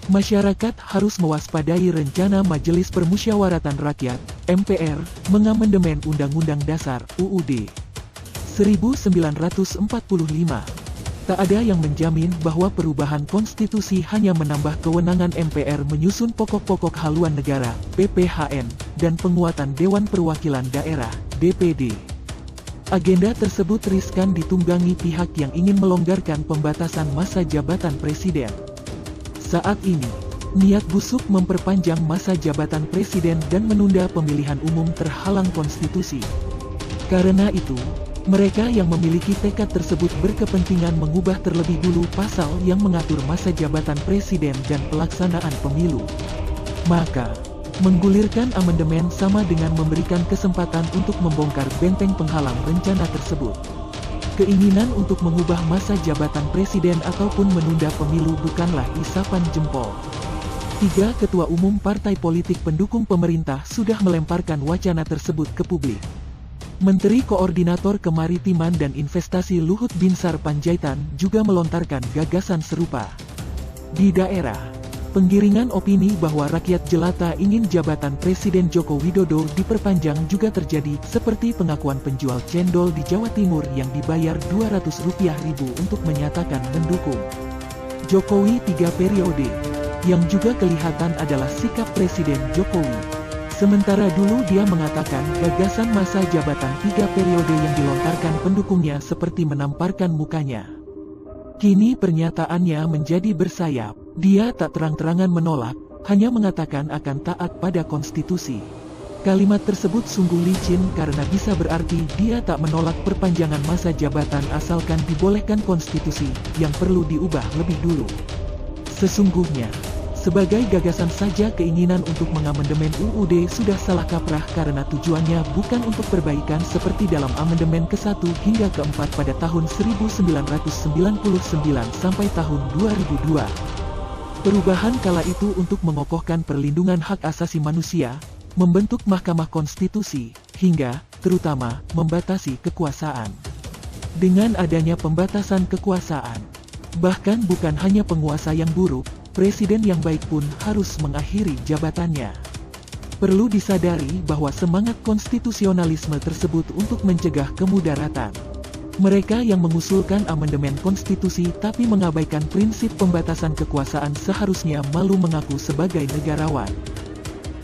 Masyarakat harus mewaspadai rencana Majelis Permusyawaratan Rakyat, MPR, mengamandemen Undang-Undang Dasar, UUD 1945. Tak ada yang menjamin bahwa perubahan konstitusi hanya menambah kewenangan MPR menyusun pokok-pokok haluan negara, PPHN, dan penguatan Dewan Perwakilan Daerah, DPD. Agenda tersebut riskan ditunggangi pihak yang ingin melonggarkan pembatasan masa jabatan presiden. Saat ini, niat busuk memperpanjang masa jabatan presiden dan menunda pemilihan umum terhalang konstitusi. Karena itu, mereka yang memiliki tekad tersebut berkepentingan mengubah terlebih dulu pasal yang mengatur masa jabatan presiden dan pelaksanaan pemilu. Maka, menggulirkan amandemen sama dengan memberikan kesempatan untuk membongkar benteng penghalang rencana tersebut. Keinginan untuk mengubah masa jabatan presiden ataupun menunda pemilu bukanlah isapan jempol. 3 ketua umum partai politik pendukung pemerintah sudah melemparkan wacana tersebut ke publik. Menteri Koordinator Kemaritiman dan Investasi Luhut Binsar Panjaitan juga melontarkan gagasan serupa. Di daerah, penggiringan opini bahwa rakyat jelata ingin jabatan Presiden Joko Widodo diperpanjang juga terjadi, seperti pengakuan penjual cendol di Jawa Timur yang dibayar Rp200.000 untuk menyatakan mendukung Jokowi 3 periode, yang juga kelihatan adalah sikap Presiden Jokowi. Sementara dulu dia mengatakan gagasan masa jabatan 3 periode yang dilontarkan pendukungnya seperti menamparkan mukanya. Kini pernyataannya menjadi bersayap. Dia tak terang-terangan menolak, hanya mengatakan akan taat pada konstitusi. Kalimat tersebut sungguh licin karena bisa berarti dia tak menolak perpanjangan masa jabatan asalkan dibolehkan konstitusi, yang perlu diubah lebih dulu. Sesungguhnya, sebagai gagasan saja keinginan untuk mengamandemen UUD sudah salah kaprah karena tujuannya bukan untuk perbaikan seperti dalam amandemen ke-1 hingga ke-4 pada tahun 1999 sampai tahun 2002. Perubahan kala itu untuk mengokohkan perlindungan hak asasi manusia, membentuk Mahkamah Konstitusi, hingga, terutama, membatasi kekuasaan. Dengan adanya pembatasan kekuasaan, bahkan bukan hanya penguasa yang buruk, presiden yang baik pun harus mengakhiri jabatannya. Perlu disadari bahwa semangat konstitusionalisme tersebut untuk mencegah kemudaratan. Mereka yang mengusulkan amandemen konstitusi tapi mengabaikan prinsip pembatasan kekuasaan seharusnya malu mengaku sebagai negarawan.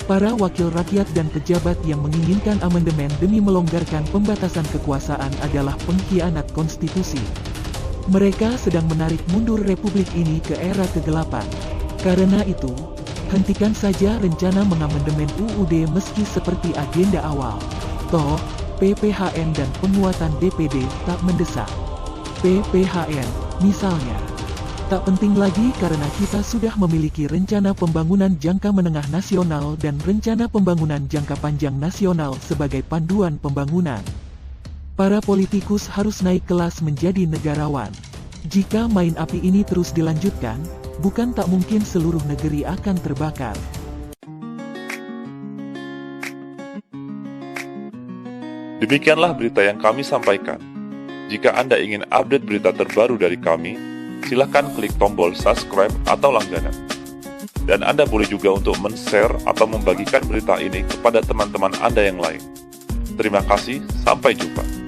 Para wakil rakyat dan pejabat yang menginginkan amandemen demi melonggarkan pembatasan kekuasaan adalah pengkhianat konstitusi. Mereka sedang menarik mundur republik ini ke era kegelapan. Karena itu, hentikan saja rencana mengamandemen UUD meski seperti agenda awal. Toh, PPHN dan penguatan DPD tak mendesak. PPHN, misalnya, tak penting lagi karena kita sudah memiliki rencana pembangunan jangka menengah nasional dan rencana pembangunan jangka panjang nasional sebagai panduan pembangunan. Para politikus harus naik kelas menjadi negarawan. Jika main api ini terus dilanjutkan, bukan tak mungkin seluruh negeri akan terbakar. Demikianlah berita yang kami sampaikan. Jika Anda ingin update berita terbaru dari kami, silakan klik tombol subscribe atau langganan. Dan Anda boleh juga untuk men-share atau membagikan berita ini kepada teman-teman Anda yang lain. Terima kasih, sampai jumpa.